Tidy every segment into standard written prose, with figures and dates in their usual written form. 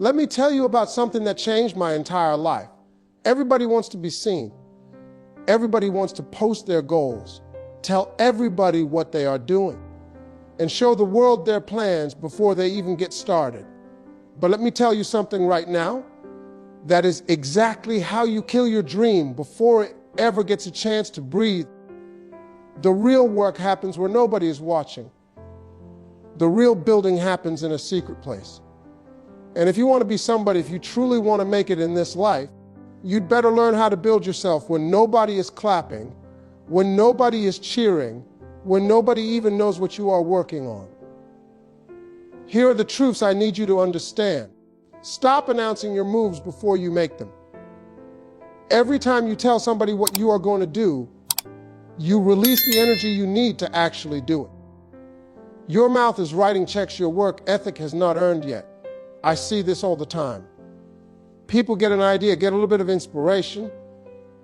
Let me tell you about something that changed my entire life. Everybody wants to be seen. Everybody wants to post their goals, tell everybody what they are doing, and show the world their plans before they even get started. But let me tell you something right now. That is exactly how you kill your dream before it ever gets a chance to breathe. The real work happens where nobody is watching. The real building happens in a secret place. And if you want to be somebody, if you truly want to make it in this life, you'd better learn how to build yourself when nobody is clapping, when nobody is cheering, when nobody even knows what you are working on. Here are the truths I need you to understand. Stop announcing your moves before you make them. Every time you tell somebody what you are going to do, you release the energy you need to actually do it. Your mouth is writing checks your work ethic has not earned yet. I see this all the time. People get an idea, get a little bit of inspiration,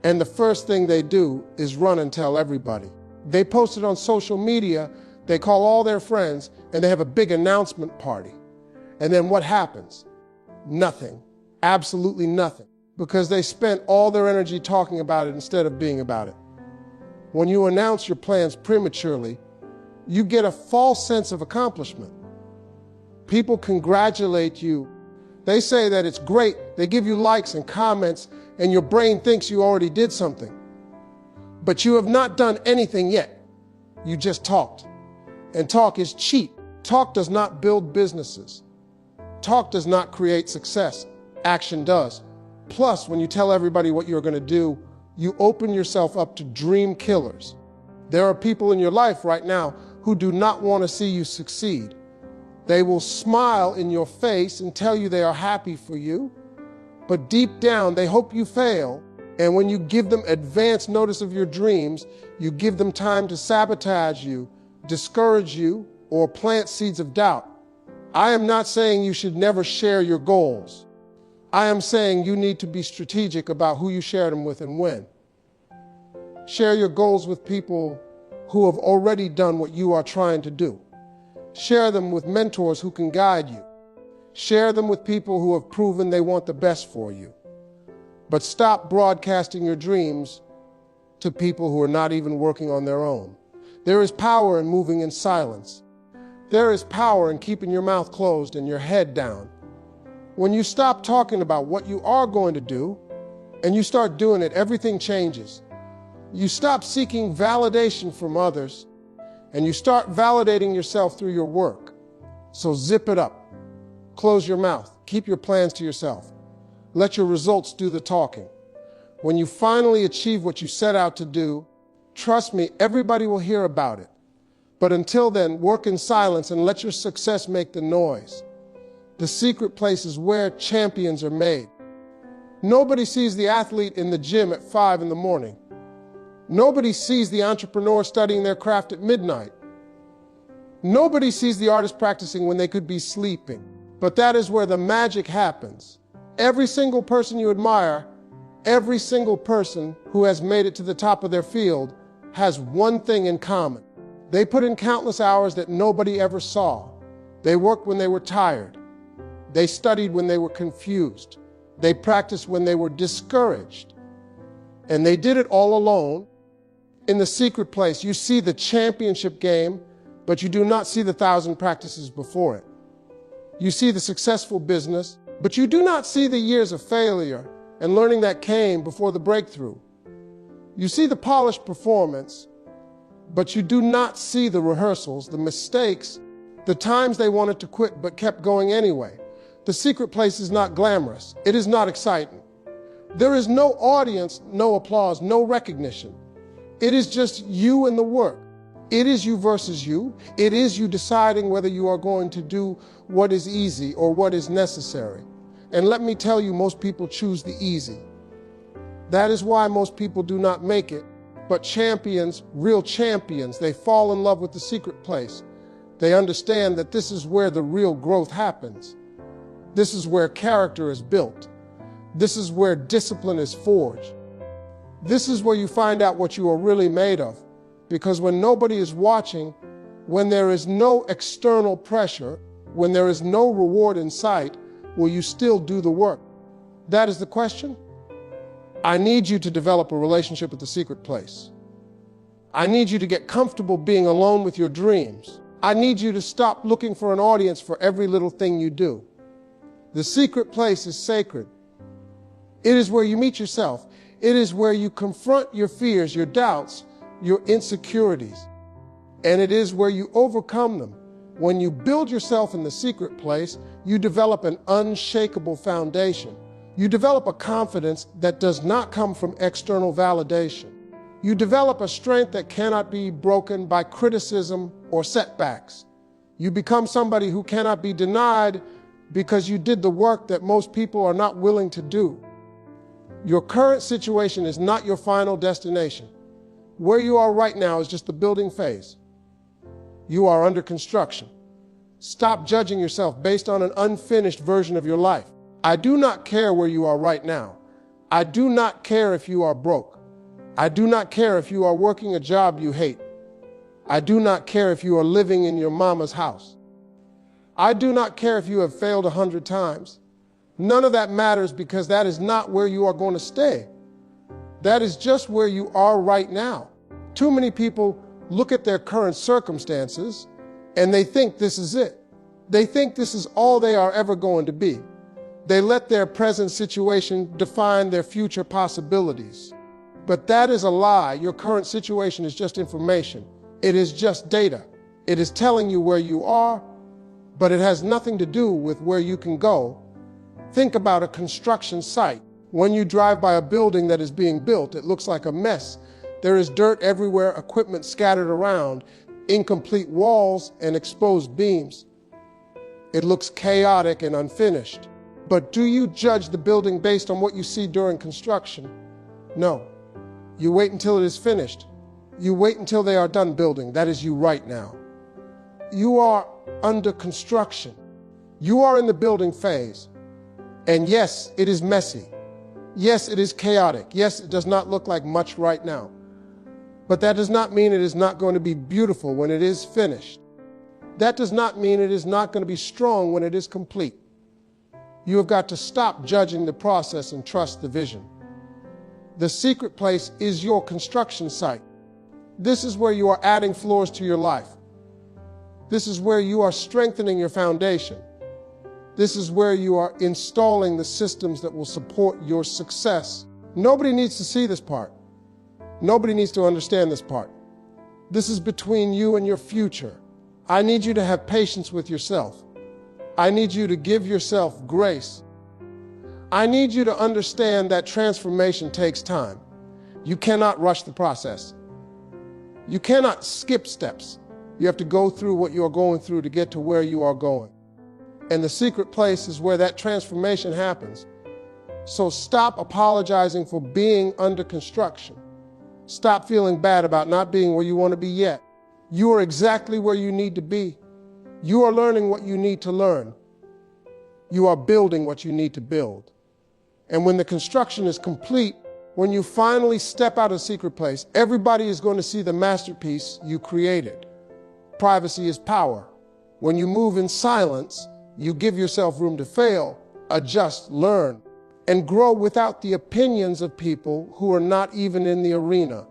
and the first thing they do is run and tell everybody. They post it on social media, they call all their friends, and they have a big announcement party. And then what happens? Nothing. Absolutely nothing. Because they spent all their energy talking about it instead of being about it. When you announce your plans prematurely, you get a false sense of accomplishment. People congratulate you. They say that it's great. They give you likes and comments, and your brain thinks you already did something. But you have not done anything yet. You just talked. And talk is cheap. Talk does not build businesses. Talk does not create success. Action does. Plus, when you tell everybody what you're going to do, you open yourself up to dream killers. There are people in your life right now who do not want to see you succeed. They will smile in your face and tell you they are happy for you, but deep down they hope you fail. And when you give them advance notice of your dreams, you give them time to sabotage you, discourage you, or plant seeds of doubt. I am not saying you should never share your goals. I am saying you need to be strategic about who you share them with and when. Share your goals with people who have already done what you are trying to do. Share them with mentors who can guide you. Share them with people who have proven they want the best for you. But stop broadcasting your dreams to people who are not even working on their own. There is power in moving in silence. There is power in keeping your mouth closed and your head down. When you stop talking about what you are going to do and you start doing it, everything changes. You stop seeking validation from others and you start validating yourself through your work. So zip it up. Close your mouth. Keep your plans to yourself. Let your results do the talking. When you finally achieve what you set out to do, trust me, everybody will hear about it. But until then, work in silence and let your success make the noise. The secret place is where champions are made. Nobody sees the athlete in the gym at 5 in the morning. Nobody sees the entrepreneur studying their craft at midnight. Nobody sees the artist practicing when they could be sleeping. But that is where the magic happens. Every single person you admire, every single person who has made it to the top of their field has one thing in common. They put in countless hours that nobody ever saw. They worked when they were tired. They studied when they were confused. They practiced when they were discouraged. And they did it all alone. In the secret place, you see the championship game, but you do not see the 1,000 practices before it. You see the successful business, but you do not see the years of failure and learning that came before the breakthrough. You see the polished performance, but you do not see the rehearsals, the mistakes, the times they wanted to quit but kept going anyway. The secret place is not glamorous. It is not exciting. There is no audience, no applause, no recognition. It is just you and the work. It is you versus you. It is you deciding whether you are going to do what is easy or what is necessary. And let me tell you, most people choose the easy. That is why most people do not make it. But champions, real champions, they fall in love with the secret place. They understand that this is where the real growth happens. This is where character is built. This is where discipline is forged. This is where you find out what you are really made of. Because when nobody is watching, when there is no external pressure, when there is no reward in sight, will you still do the work? That is the question. I need you to develop a relationship with the secret place. I need you to get comfortable being alone with your dreams. I need you to stop looking for an audience for every little thing you do. The secret place is sacred. It is where you meet yourself. It is where you confront your fears, your doubts, your insecurities. And it is where you overcome them. When you build yourself in the secret place, you develop an unshakable foundation. You develop a confidence that does not come from external validation. You develop a strength that cannot be broken by criticism or setbacks. You become somebody who cannot be denied because you did the work that most people are not willing to do. Your current situation is not your final destination. Where you are right now is just the building phase. You are under construction. Stop judging yourself based on an unfinished version of your life. I do not care where you are right now. I do not care if you are broke. I do not care if you are working a job you hate. I do not care if you are living in your mama's house. I do not care if you have failed 100 times. None of that matters because that is not where you are going to stay. That is just where you are right now. Too many people look at their current circumstances and they think this is it. They think this is all they are ever going to be. They let their present situation define their future possibilities. But that is a lie. Your current situation is just information. It is just data. It is telling you where you are, but it has nothing to do with where you can go. Think about a construction site. When you drive by a building that is being built, it looks like a mess. There is dirt everywhere, equipment scattered around, incomplete walls and exposed beams. It looks chaotic and unfinished. But do you judge the building based on what you see during construction? No. You wait until it is finished. You wait until they are done building. That is you right now. You are under construction. You are in the building phase. And yes, it is messy. Yes, it is chaotic. Yes, it does not look like much right now. But that does not mean it is not going to be beautiful when it is finished. That does not mean it is not going to be strong when it is complete. You have got to stop judging the process and trust the vision. The secret place is your construction site. This is where you are adding floors to your life. This is where you are strengthening your foundation. This is where you are installing the systems that will support your success. Nobody needs to see this part. Nobody needs to understand this part. This is between you and your future. I need you to have patience with yourself. I need you to give yourself grace. I need you to understand that transformation takes time. You cannot rush the process. You cannot skip steps. You have to go through what you are going through to get to where you are going. And the secret place is where that transformation happens. So stop apologizing for being under construction. Stop feeling bad about not being where you want to be yet. You are exactly where you need to be. You are learning what you need to learn. You are building what you need to build. And when the construction is complete, when you finally step out of the secret place, everybody is going to see the masterpiece you created. Privacy is power. When you move in silence, you give yourself room to fail, adjust, learn, and grow without the opinions of people who are not even in the arena.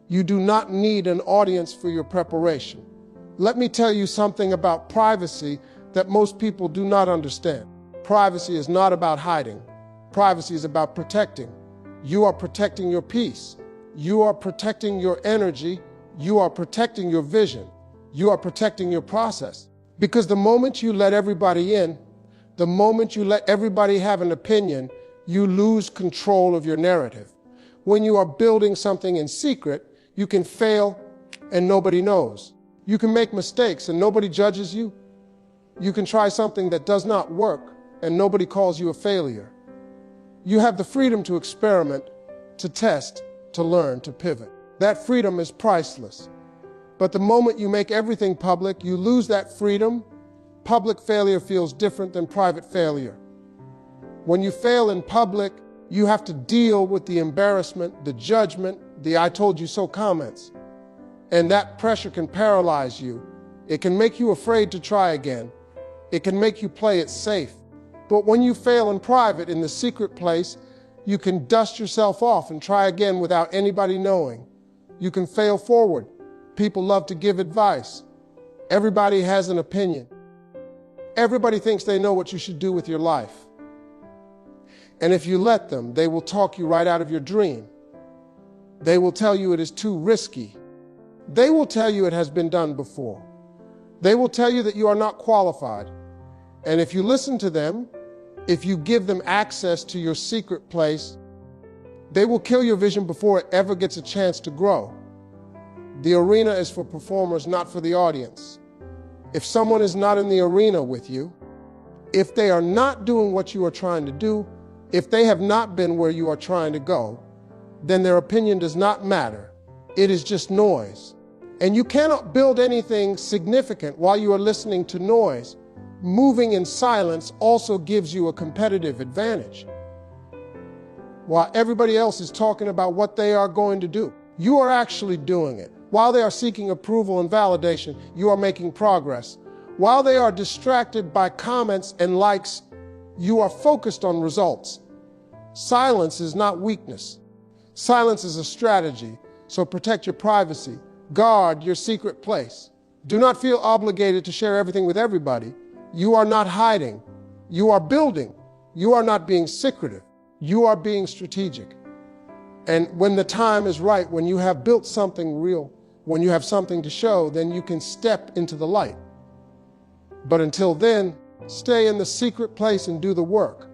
You do not need an audience for your preparation. Let me tell you something about privacy that most people do not understand. Privacy is not about hiding. Privacy is about protecting. You are protecting your peace. You are protecting your energy. You are protecting your vision. You are protecting your process. Because the moment you let everybody in, the moment you let everybody have an opinion, you lose control of your narrative. When you are building something in secret, you can fail and nobody knows. You can make mistakes and nobody judges you. You can try something that does not work and nobody calls you a failure. You have the freedom to experiment, to test, to learn, to pivot. That freedom is priceless. But the moment you make everything public, you lose that freedom. Public failure feels different than private failure. When you fail in public, you have to deal with the embarrassment, the judgment, the "I told you so" comments. And that pressure can paralyze you. It can make you afraid to try again. It can make you play it safe. But when you fail in private, in the secret place, you can dust yourself off and try again without anybody knowing. You can fail forward. People love to give advice. Everybody has an opinion. Everybody thinks they know what you should do with your life. And if you let them, they will talk you right out of your dream. They will tell you it is too risky. They will tell you it has been done before. They will tell you that you are not qualified. And if you listen to them, if you give them access to your secret place, they will kill your vision before it ever gets a chance to grow. The arena is for performers, not for the audience. If someone is not in the arena with you, if they are not doing what you are trying to do, if they have not been where you are trying to go, then their opinion does not matter. It is just noise. And you cannot build anything significant while you are listening to noise. Moving in silence also gives you a competitive advantage. While everybody else is talking about what they are going to do, you are actually doing it. While they are seeking approval and validation, you are making progress. While they are distracted by comments and likes, you are focused on results. Silence is not weakness. Silence is a strategy, so protect your privacy. Guard your secret place. Do not feel obligated to share everything with everybody. You are not hiding. You are building. You are not being secretive. You are being strategic. And when the time is right, when you have built something real, when you have something to show, then you can step into the light. But until then, stay in the secret place and do the work.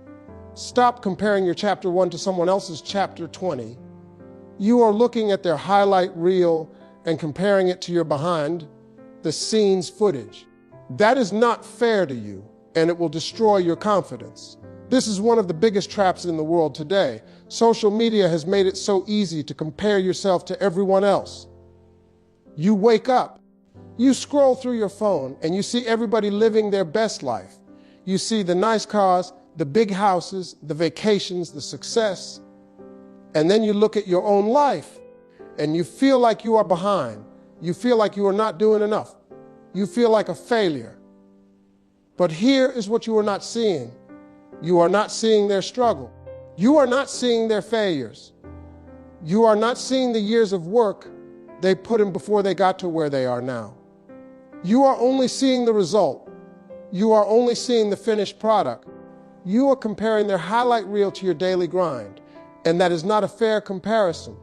Stop comparing your chapter 1 to someone else's chapter 20. You are looking at their highlight reel and comparing it to your behind the scenes footage. That is not fair to you, and it will destroy your confidence. This is one of the biggest traps in the world today. Social media has made it so easy to compare yourself to everyone else. You wake up, you scroll through your phone, and you see everybody living their best life. You see the nice cars, the big houses, the vacations, the success. And then you look at your own life, and you feel like you are behind. You feel like you are not doing enough. You feel like a failure. But here is what you are not seeing. You are not seeing their struggle. You are not seeing their failures. You are not seeing the years of work they put in before they got to where they are now. You are only seeing the result. You are only seeing the finished product. You are comparing their highlight reel to your daily grind, and that is not a fair comparison.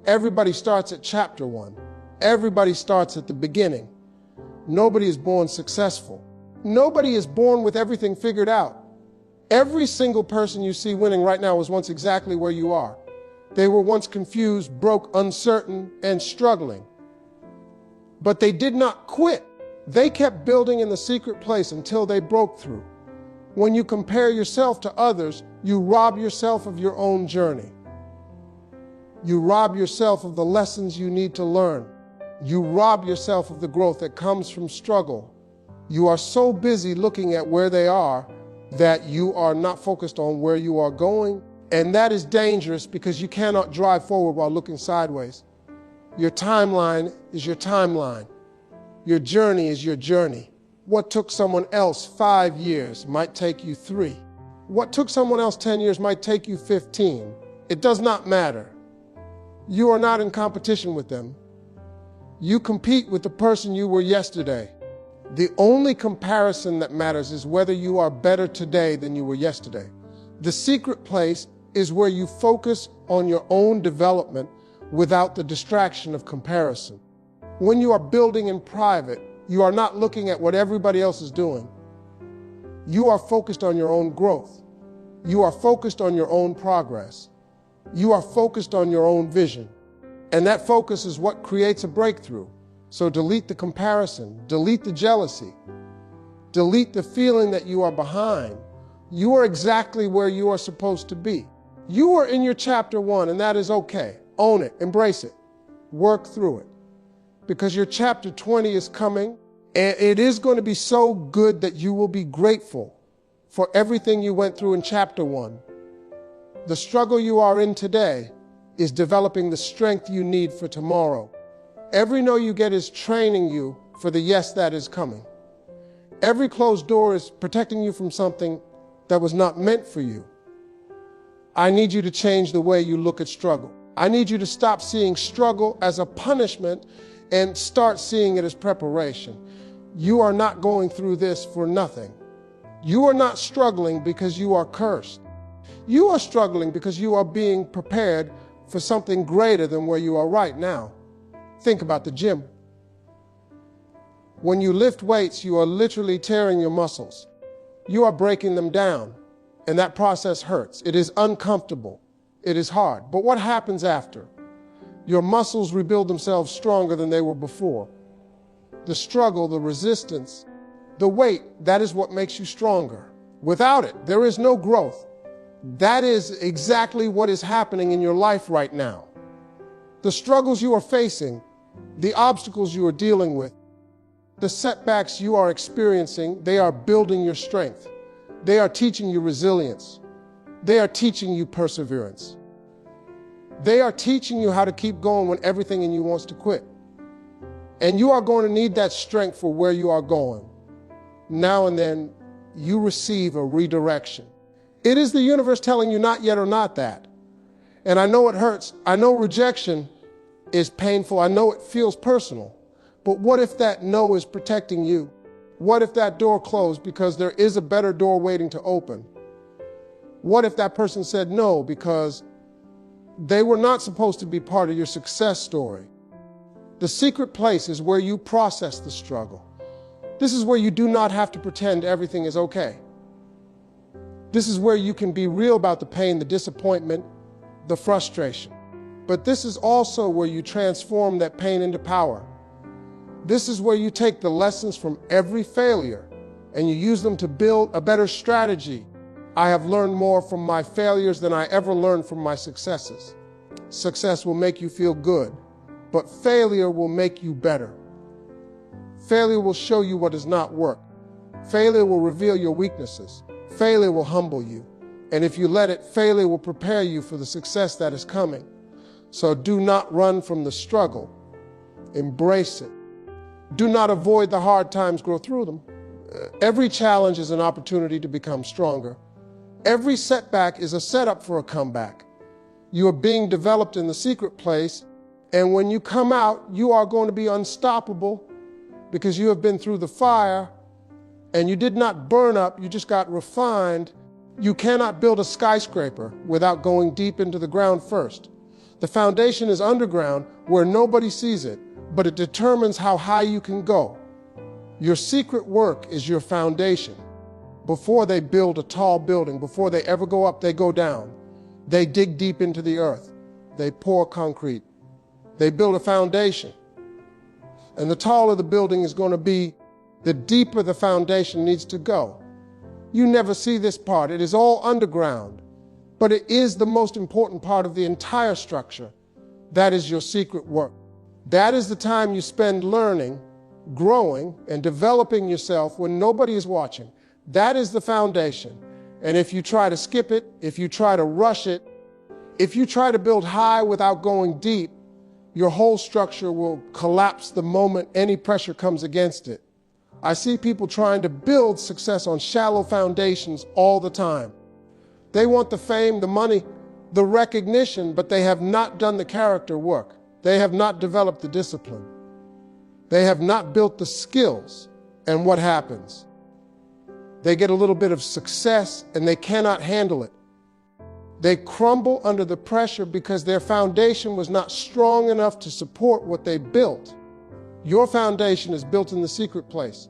Everybody starts at chapter 1. Everybody starts at the beginning. Nobody is born successful. Nobody is born with everything figured out. Every single person you see winning right now was once exactly where you are. They were once confused, broke, uncertain, and struggling. But they did not quit. They kept building in the secret place until they broke through. When you compare yourself to others, you rob yourself of your own journey. You rob yourself of the lessons you need to learn. You rob yourself of the growth that comes from struggle. You are so busy looking at where they are that you are not focused on where you are going. And that is dangerous because you cannot drive forward while looking sideways. Your timeline is your timeline. Your journey is your journey. What took someone else 5 years might take you 3. What took someone else 10 years might take you 15. It does not matter. You are not in competition with them. You compete with the person you were yesterday. The only comparison that matters is whether you are better today than you were yesterday. The secret place is where you focus on your own development without the distraction of comparison. When you are building in private, you are not looking at what everybody else is doing. You are focused on your own growth. You are focused on your own progress. You are focused on your own vision. And that focus is what creates a breakthrough. So delete the comparison, delete the jealousy, delete the feeling that you are behind. You are exactly where you are supposed to be. You are in your chapter 1, and that is okay. Own it, embrace it, work through it. Because your chapter 20 is coming, and it is going to be so good that you will be grateful for everything you went through in chapter 1. The struggle you are in today is developing the strength you need for tomorrow. Every no you get is training you for the yes that is coming. Every closed door is protecting you from something that was not meant for you. I need you to change the way you look at struggle. I need you to stop seeing struggle as a punishment and start seeing it as preparation. You are not going through this for nothing. You are not struggling because you are cursed. You are struggling because you are being prepared for something greater than where you are right now. Think about the gym. When you lift weights, you are literally tearing your muscles. You are breaking them down, and that process hurts. It is uncomfortable. It is hard. But what happens after? Your muscles rebuild themselves stronger than they were before. The struggle, the resistance, the weight, that is what makes you stronger. Without it, there is no growth. That is exactly what is happening in your life right now. The struggles you are facing, the obstacles you are dealing with, the setbacks you are experiencing, they are building your strength. They are teaching you resilience. They are teaching you perseverance. They are teaching you how to keep going when everything in you wants to quit. And you are going to need that strength for where you are going. Now and then, you receive a redirection. It is the universe telling you not yet or not that. And I know it hurts. I know rejection is painful. I know it feels personal. But what if that no is protecting you? What if that door closed because there is a better door waiting to open? What if that person said no because they were not supposed to be part of your success story? The secret place is where you process the struggle. This is where you do not have to pretend everything is okay. This is where you can be real about the pain, the disappointment, the frustration. But this is also where you transform that pain into power. This is where you take the lessons from every failure and you use them to build a better strategy. I have learned more from my failures than I ever learned from my successes. Success will make you feel good, but failure will make you better. Failure will show you what does not work. Failure will reveal your weaknesses. Failure will humble you. And if you let it, failure will prepare you for the success that is coming. So do not run from the struggle. Embrace it. Do not avoid the hard times, grow through them. Every challenge is an opportunity to become stronger. Every setback is a setup for a comeback. You are being developed in the secret place, and when you come out, you are going to be unstoppable because you have been through the fire and you did not burn up, you just got refined. You cannot build a skyscraper without going deep into the ground first. The foundation is underground where nobody sees it, but it determines how high you can go. Your secret work is your foundation. Before they build a tall building, before they ever go up, they go down. They dig deep into the earth. They pour concrete. They build a foundation. And the taller the building is going to be, the deeper the foundation needs to go. You never see this part. It is all underground, but it is the most important part of the entire structure. That is your secret work. That is the time you spend learning, growing, and developing yourself when nobody is watching. That is the foundation. And if you try to skip it, if you try to rush it, if you try to build high without going deep, your whole structure will collapse the moment any pressure comes against it. I see people trying to build success on shallow foundations all the time. They want the fame, the money, the recognition, but they have not done the character work. They have not developed the discipline. They have not built the skills. And what happens? They get a little bit of success and they cannot handle it. They crumble under the pressure because their foundation was not strong enough to support what they built. Your foundation is built in the secret place.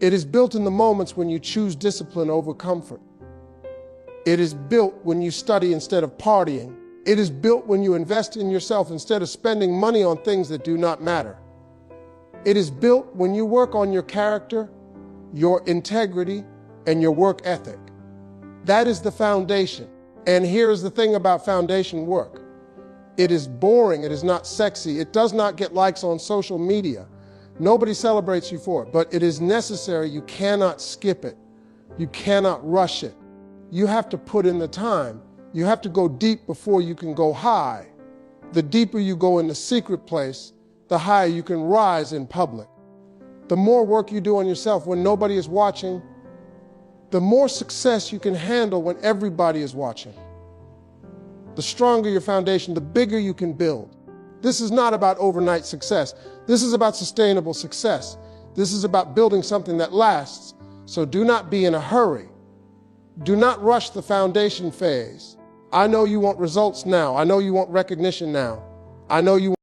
It is built in the moments when you choose discipline over comfort. It is built when you study instead of partying. It is built when you invest in yourself instead of spending money on things that do not matter. It is built when you work on your character, your integrity, and your work ethic. That is the foundation. And here is the thing about foundation work. It is boring. It is not sexy. It does not get likes on social media. Nobody celebrates you for it, but it is necessary. You cannot skip it. You cannot rush it. You have to put in the time. You have to go deep before you can go high. The deeper you go in the secret place, the higher you can rise in public. The more work you do on yourself when nobody is watching, the more success you can handle when everybody is watching. The stronger your foundation, the bigger you can build. This is not about overnight success. This is about sustainable success. This is about building something that lasts. So do not be in a hurry. Do not rush the foundation phase. I know you want results now. I know you want recognition now. I know you